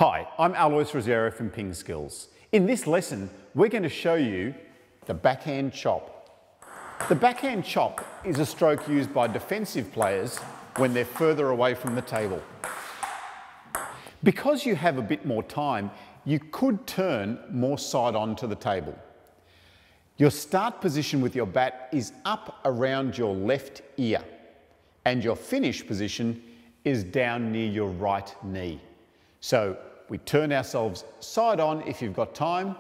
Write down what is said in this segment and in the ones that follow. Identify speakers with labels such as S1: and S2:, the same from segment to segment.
S1: Hi, I'm Alois Rosario from PingSkills. In this lesson, we're going to show you the backhand chop. The backhand chop is a stroke used by defensive players when they're further away from the table. Because you have a bit more time, you could turn more side on to the table. Your start position with your bat is up around your left ear, and your finish position is down near your right knee. So we turn ourselves side on if you've got time.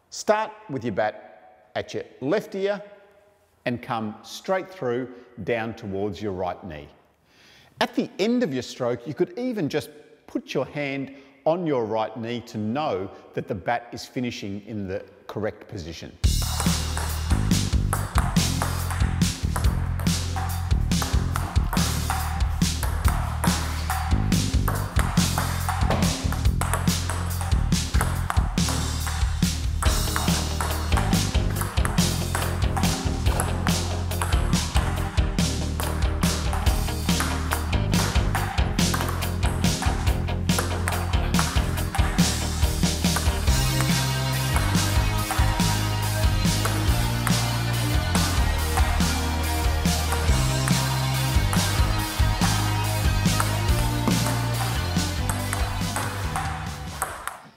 S1: Start with your bat at your left ear and come straight through down towards your right knee. At the end of your stroke, you could even just put your hand on your right knee to know that the bat is finishing in the correct position.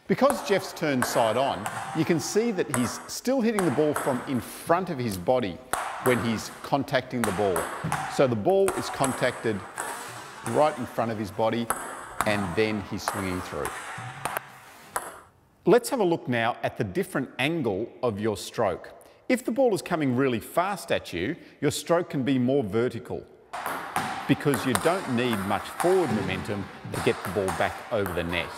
S1: Because Jeff's turned side on, you can see that he's still hitting the ball from in front of his body when he's contacting the ball. So the ball is contacted right in front of his body and then he's swinging through. Let's have a look now at the different angle of your stroke. If the ball is coming really fast at you, your stroke can be more vertical because you don't need much forward momentum to get the ball back over the net.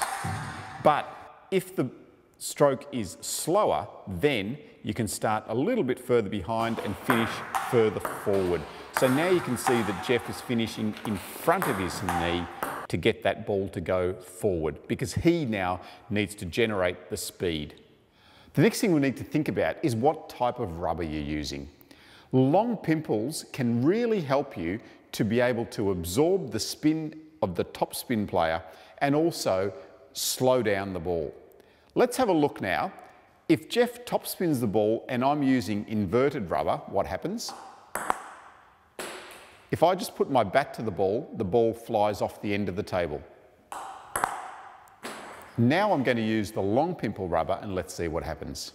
S1: But if the stroke is slower, then you can start a little bit further behind and finish further forward. So now you can see that Jeff is finishing in front of his knee to get that ball to go forward because he now needs to generate the speed. The next thing we need to think about is what type of rubber you're using. Long pimples can really help you to be able to absorb the spin of the topspin player and also slow down the ball. Let's have a look now. If Jeff topspins the ball and I'm using inverted rubber, what happens? If I just put my bat to the ball flies off the end of the table. Now I'm going to use the long pimple rubber and let's see what happens.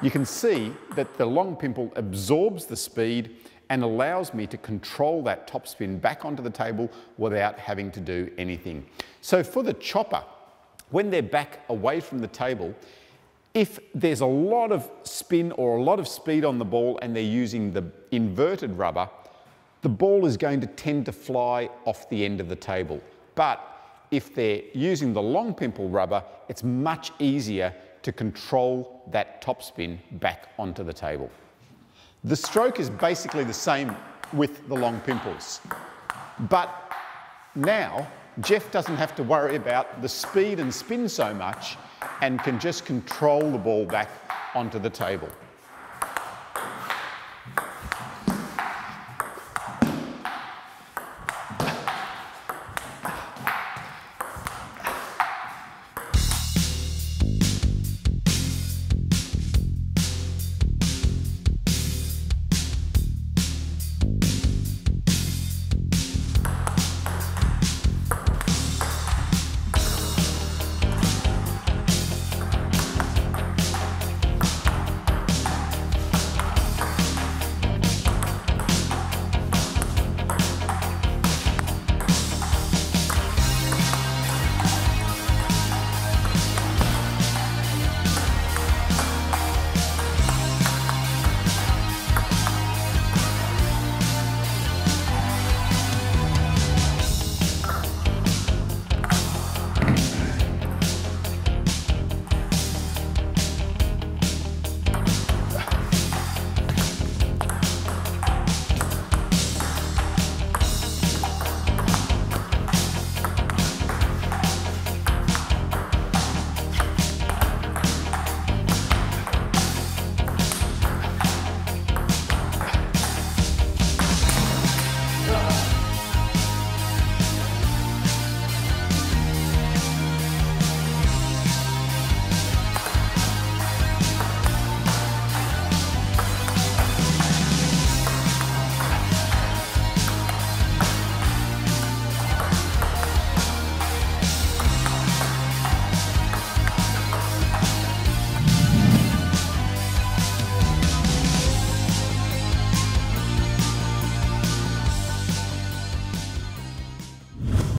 S1: You can see that the long pimple absorbs the speed and allows me to control that topspin back onto the table without having to do anything. So for the chopper, when they're back away from the table, if there's a lot of spin or a lot of speed on the ball and they're using the inverted rubber, the ball is going to tend to fly off the end of the table. But if they're using the long pimple rubber, it's much easier to control that topspin back onto the table. The stroke is basically the same with the long pimples, but now Jeff doesn't have to worry about the speed and spin so much and can just control the ball back onto the table.